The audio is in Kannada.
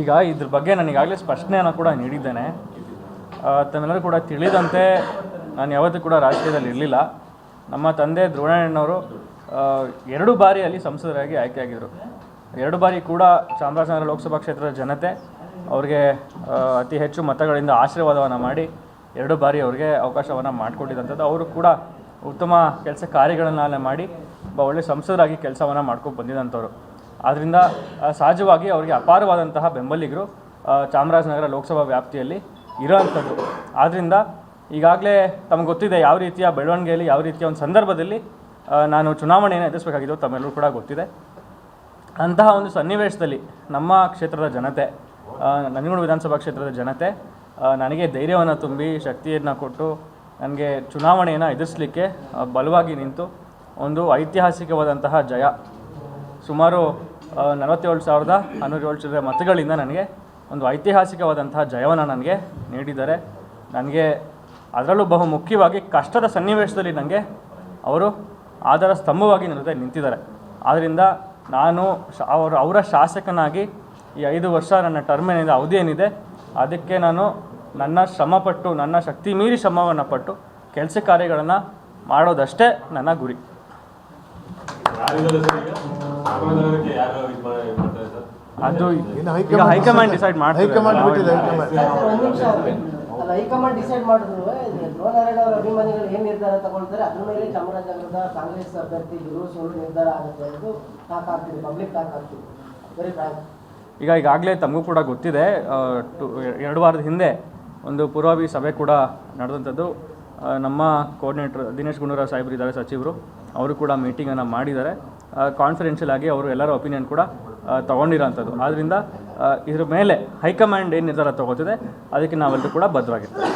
ಈಗ ಇದ್ರ ಬಗ್ಗೆ ನಾನು ಈಗಾಗಲೇ ಸ್ಪಷ್ಟನೆಯನ್ನು ಕೂಡ ನೀಡಿದ್ದೇನೆ. ತಮ್ಮೆಲ್ಲರೂ ಕೂಡ ತಿಳಿದಂತೆ ನಾನು ಯಾವತ್ತೂ ಕೂಡ ರಾಜಕೀಯದಲ್ಲಿ ಇರಲಿಲ್ಲ. ನಮ್ಮ ತಂದೆ ಧ್ರುವಣ್ಣನವರು 2 ಬಾರಿ ಅಲ್ಲಿ ಸಂಸದರಾಗಿ ಆಯ್ಕೆಯಾಗಿದ್ದರು. 2 ಬಾರಿ ಕೂಡ ಚಾಮರಾಜನಗರ ಲೋಕಸಭಾ ಕ್ಷೇತ್ರದ ಜನತೆ ಅವ್ರಿಗೆ ಅತಿ ಹೆಚ್ಚು ಮತಗಳಿಂದ ಆಶೀರ್ವಾದವನ್ನು ಮಾಡಿ 2 ಬಾರಿ ಅವ್ರಿಗೆ ಅವಕಾಶವನ್ನು ಮಾಡಿಕೊಟ್ಟಿದ್ದಂಥದ್ದು. ಅವರು ಕೂಡ ಉತ್ತಮ ಕೆಲಸ ಕಾರ್ಯಗಳನ್ನೆಲ್ಲ ಮಾಡಿ ಒಳ್ಳೆಯ ಸಂಸದರಾಗಿ ಕೆಲಸವನ್ನು ಮಾಡ್ಕೊಂಡು ಬಂದಿದ್ದಂಥವ್ರು. ಆದ್ದರಿಂದ ಸಹಜವಾಗಿ ಅವರಿಗೆ ಅಪಾರವಾದಂತಹ ಬೆಂಬಲಿಗರು ಚಾಮರಾಜನಗರ ಲೋಕಸಭಾ ವ್ಯಾಪ್ತಿಯಲ್ಲಿ ಇರೋವಂಥದ್ದು. ಆದ್ದರಿಂದ ಈಗಾಗಲೇ ತಮಗೆ ಗೊತ್ತಿದೆ ಯಾವ ರೀತಿಯ ಬೆಳವಣಿಗೆಯಲ್ಲಿ, ಯಾವ ರೀತಿಯ ಒಂದು ಸಂದರ್ಭದಲ್ಲಿ ನಾನು ಚುನಾವಣೆಯನ್ನು ಎದುರಿಸಬೇಕಾಗಿದ್ದು ತಮ್ಮೆಲ್ಲರೂ ಕೂಡ ಗೊತ್ತಿದೆ. ಅಂತಹ ಒಂದು ಸನ್ನಿವೇಶದಲ್ಲಿ ನಮ್ಮ ಕ್ಷೇತ್ರದ ಜನತೆ, ನಂಜನಗೂಡು ವಿಧಾನಸಭಾ ಕ್ಷೇತ್ರದ ಜನತೆ ನನಗೆ ಧೈರ್ಯವನ್ನು ತುಂಬಿ, ಶಕ್ತಿಯನ್ನು ಕೊಟ್ಟು, ನನಗೆ ಚುನಾವಣೆಯನ್ನು ಎದುರಿಸಲಿಕ್ಕೆ ಬಲವಾಗಿ ನಿಂತು ಒಂದು ಐತಿಹಾಸಿಕವಾದಂತಹ ಜಯ, ಸುಮಾರು 47,107 ಮತಗಳಿಂದ ನನಗೆ ಒಂದು ಐತಿಹಾಸಿಕವಾದಂತಹ ಜಯವನ್ನು ನನಗೆ ನೀಡಿದ್ದಾರೆ. ನನಗೆ ಅದರಲ್ಲೂ ಬಹು ಮುಖ್ಯವಾಗಿ ಕಷ್ಟದ ಸನ್ನಿವೇಶದಲ್ಲಿ ನನಗೆ ಅವರು ಆಧಾರ ಸ್ತಂಭವಾಗಿ ನಿಂತಿದ್ದಾರೆ. ಆದ್ದರಿಂದ ನಾನು ಅವರ ಶಾಸಕನಾಗಿ ಈ 5 ವರ್ಷ ನನ್ನ ಟರ್ಮ್ ಏನಿದೆ, ಅವಧಿ ಏನಿದೆ, ಅದಕ್ಕೆ ನಾನು ನನ್ನ ಶ್ರಮಪಟ್ಟು, ನನ್ನ ಶಕ್ತಿ ಮೀರಿ ಶ್ರಮವನ್ನು ಪಟ್ಟು ಕೆಲಸ ಕಾರ್ಯಗಳನ್ನು ಮಾಡೋದಷ್ಟೇ ನನ್ನ ಗುರಿ. ಅದು ಈಗ ಹೈಕಮಾಂಡ್ ಡಿಸೈಡ್ ಮಾಡ್ತಾರೆ. ಹೈಕಮಾಂಡ್ ಡಿಸೈಡ್ ಮಾಡಿದ್ರು ಧ್ರುವನಾರಾಯಣ ಅವರ ಅಭಿಮಾನಿಗಳು ಏನು ನಿರ್ಧಾರ ತಗೊಳ್ತಾರೆ ಅದ್ರ ಮೇಲೆ ಚಾಮರಾಜನಗರದ ಕಾಂಗ್ರೆಸ್ ಅಭ್ಯರ್ಥಿ ಸೋಲು ನಿರ್ಧಾರ ಆಗುತ್ತೆ ಎಂದು ಟಾಕ್ ಆಗ್ತಿದೆ, ಪಬ್ಲಿಕ್ ಟಾಕ್ ಆಗ್ತಿದೆ. Very Frank. ಈಗಾಗಲೇ ತಮಗೂ ಕೂಡ ಗೊತ್ತಿದೆ, 2 ವಾರದ ಹಿಂದೆ ಒಂದು ಪೂರ್ವಭಾವಿ ಸಭೆ ಕೂಡ ನಡೆದಂಥದ್ದು. ನಮ್ಮ ಕೋಆರ್ಡಿನೇಟರ್ ದಿನೇಶ್ ಗುಂಡೂರಾವ್ ಸಾಹೇಬರು ಇದ್ದಾರೆ, ಸಚಿವರು, ಅವರು ಕೂಡ ಮೀಟಿಂಗನ್ನು ಮಾಡಿದ್ದಾರೆ. ಕಾನ್ಫಿಡೆನ್ಷಿಯಲ್ ಆಗಿ ಅವರು ಎಲ್ಲರ ಒಪಿನಿಯನ್ ಕೂಡ ತೊಗೊಂಡಿರೋಂಥದ್ದು. ಆದ್ದರಿಂದ ಇದ್ರ ಮೇಲೆ ಹೈಕಮಾಂಡ್ ಏನು ನಿರ್ಧಾರ ತೊಗೋತಿದೆ ಅದಕ್ಕೆ ನಾವೆಲ್ಲರೂ ಕೂಡ ಬದ್ಧವಾಗಿರ್ತೀವಿ.